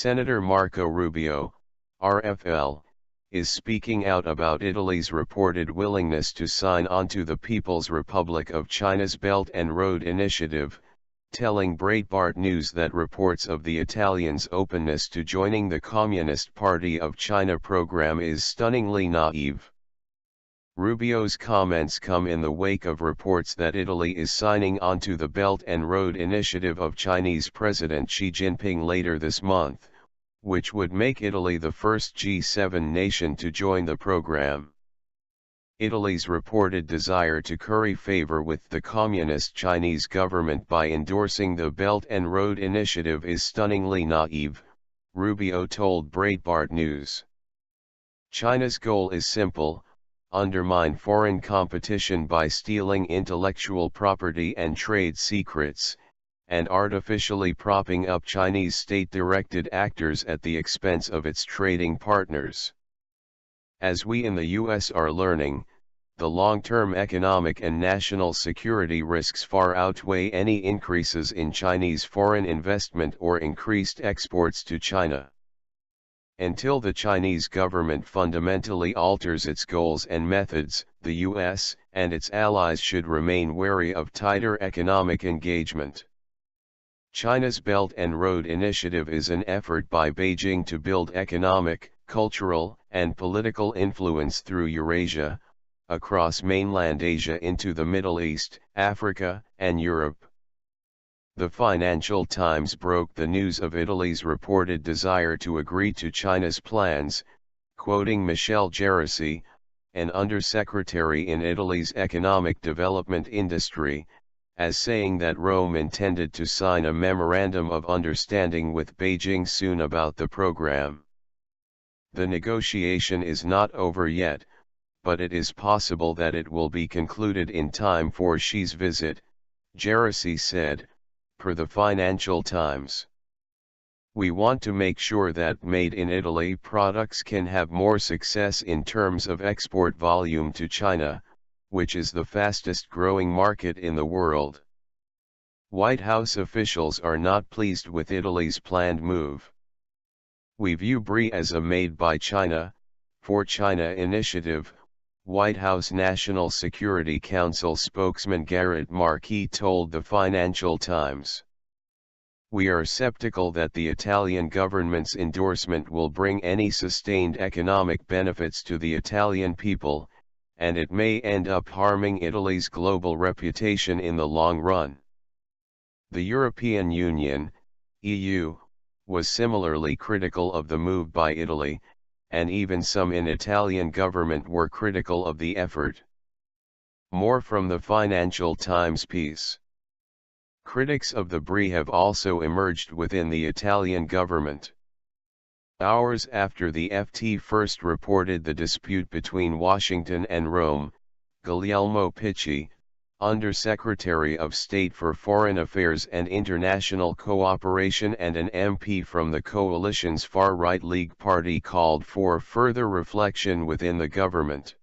Senator Marco Rubio, RFL, is speaking out about Italy's reported willingness to sign onto the People's Republic of China's Belt and Road Initiative, telling Breitbart News that reports of the Italians' openness to joining the Communist Party of China program is stunningly naive. Rubio's comments come in the wake of reports that Italy is signing onto the Belt and Road Initiative of Chinese President Xi Jinping later this month, which would make Italy the first G7 nation to join the program. Italy's reported desire to curry favor with the Communist Chinese government by endorsing the Belt and Road Initiative is stunningly naive, Rubio told Breitbart News. China's goal is simple: undermine foreign competition by stealing intellectual property and trade secrets, and artificially propping up Chinese state-directed actors at the expense of its trading partners. As we in the US are learning, the long-term economic and national security risks far outweigh any increases in Chinese foreign investment or increased exports to China. Until the Chinese government fundamentally alters its goals and methods, the US and its allies should remain wary of tighter economic engagement. China's Belt and Road Initiative is an effort by Beijing to build economic, cultural, and political influence through Eurasia, across mainland Asia into the Middle East, Africa, and Europe. The Financial Times broke the news of Italy's reported desire to agree to China's plans, quoting Michele Gerasi, an undersecretary in Italy's economic development industry, as saying that Rome intended to sign a memorandum of understanding with Beijing soon about the program. The negotiation is not over yet, but it is possible that it will be concluded in time for Xi's visit, Gerasi said, per the Financial Times. We want to make sure that made-in-Italy products can have more success in terms of export volume to China, which is the fastest-growing market in the world. White House officials are not pleased with Italy's planned move. We view BRI as a Made by China, for China initiative, White House National Security Council spokesman Garrett Markey told the Financial Times. We are skeptical that the Italian government's endorsement will bring any sustained economic benefits to the Italian people, and it may end up harming Italy's global reputation in the long run. The European Union, EU, was similarly critical of the move by Italy, and even some in Italian government were critical of the effort. More from the Financial Times piece. Critics of the BRI have also emerged within the Italian government. Hours after the FT first reported the dispute between Washington and Rome, Guglielmo Picci, Undersecretary of State for Foreign Affairs and International Cooperation and an MP from the coalition's far-right League Party, called for further reflection within the government.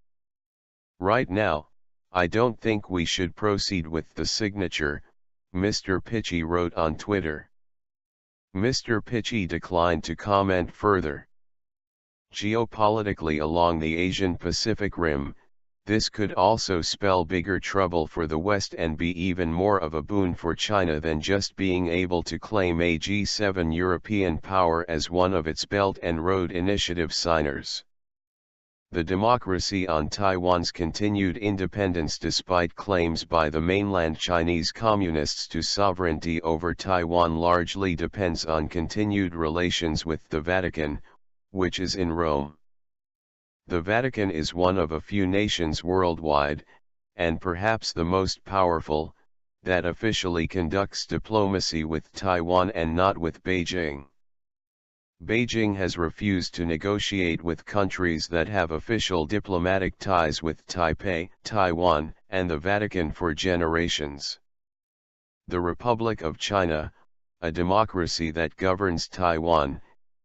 Right now, I don't think we should proceed with the signature, Mr. Picci wrote on Twitter. Mr. Picci declined to comment further. Geopolitically along the Asian-Pacific Rim, this could also spell bigger trouble for the West and be even more of a boon for China than just being able to claim a G7 European power as one of its Belt and Road Initiative signers. The democracy on Taiwan's continued independence, despite claims by the mainland Chinese Communists to sovereignty over Taiwan, largely depends on continued relations with the Vatican, which is in Rome. The Vatican is one of a few nations worldwide, and perhaps the most powerful, that officially conducts diplomacy with Taiwan and not with Beijing. Beijing has refused to negotiate with countries that have official diplomatic ties with Taipei, Taiwan, and the Vatican for generations. The Republic of China, a democracy that governs Taiwan,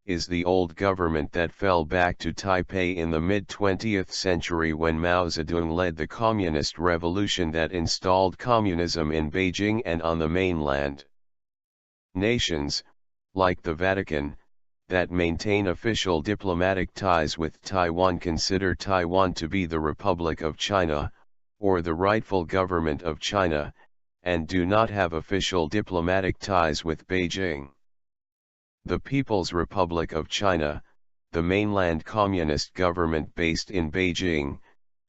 is the old government that fell back to Taipei in the mid-20th century when Mao Zedong led the communist revolution that installed communism in Beijing and on the mainland. Nations, like the Vatican, that maintain official diplomatic ties with Taiwan consider Taiwan to be the Republic of China, or the rightful government of China, and do not have official diplomatic ties with Beijing. The People's Republic of China, the mainland communist government based in Beijing,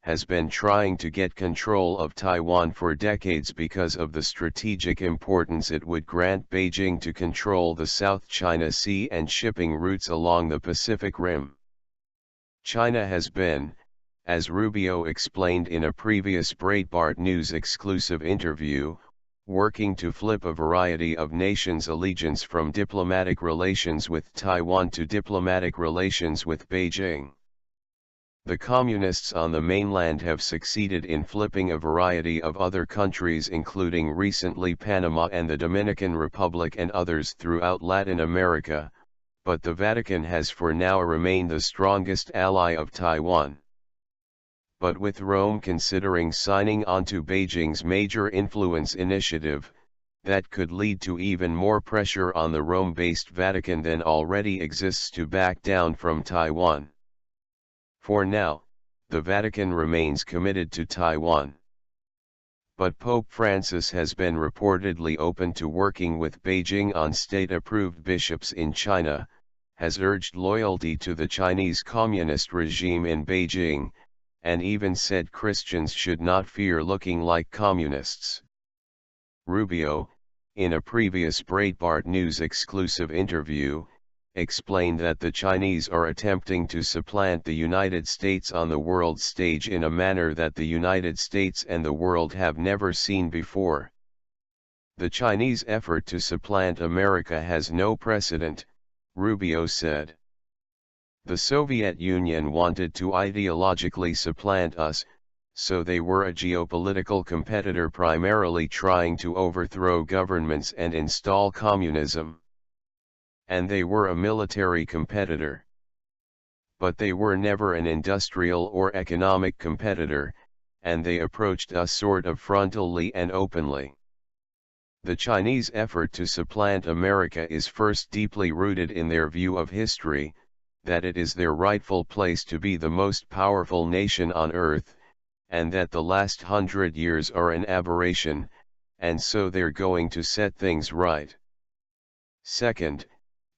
has been trying to get control of Taiwan for decades because of the strategic importance it would grant Beijing to control the South China Sea and shipping routes along the Pacific Rim. China has been, as Rubio explained in a previous Breitbart News exclusive interview, working to flip a variety of nations' allegiance from diplomatic relations with Taiwan to diplomatic relations with Beijing. The communists on the mainland have succeeded in flipping a variety of other countries, including recently Panama and the Dominican Republic and others throughout Latin America, but the Vatican has for now remained the strongest ally of Taiwan. But with Rome considering signing onto Beijing's major influence initiative, that could lead to even more pressure on the Rome-based Vatican than already exists to back down from Taiwan. For now, the Vatican remains committed to Taiwan. But Pope Francis has been reportedly open to working with Beijing on state-approved bishops in China, has urged loyalty to the Chinese Communist regime in Beijing, and even said Christians should not fear looking like communists. Rubio, in a previous Breitbart News exclusive interview, explained that the Chinese are attempting to supplant the United States on the world stage in a manner that the United States and the world have never seen before. The Chinese effort to supplant America has no precedent, Rubio said. The Soviet Union wanted to ideologically supplant us, so they were a geopolitical competitor primarily trying to overthrow governments and install communism. And they were a military competitor. But they were never an industrial or economic competitor, and they approached us sort of frontally and openly. The Chinese effort to supplant America is first deeply rooted in their view of history, that it is their rightful place to be the most powerful nation on earth, and that the last 100 years are an aberration, and so they're going to set things right. Second,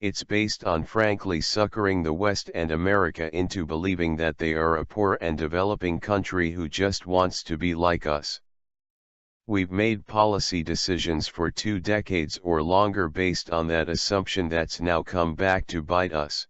it's based on frankly suckering the West and America into believing that they are a poor and developing country who just wants to be like us. We've made policy decisions for 2 decades or longer based on that assumption that's now come back to bite us.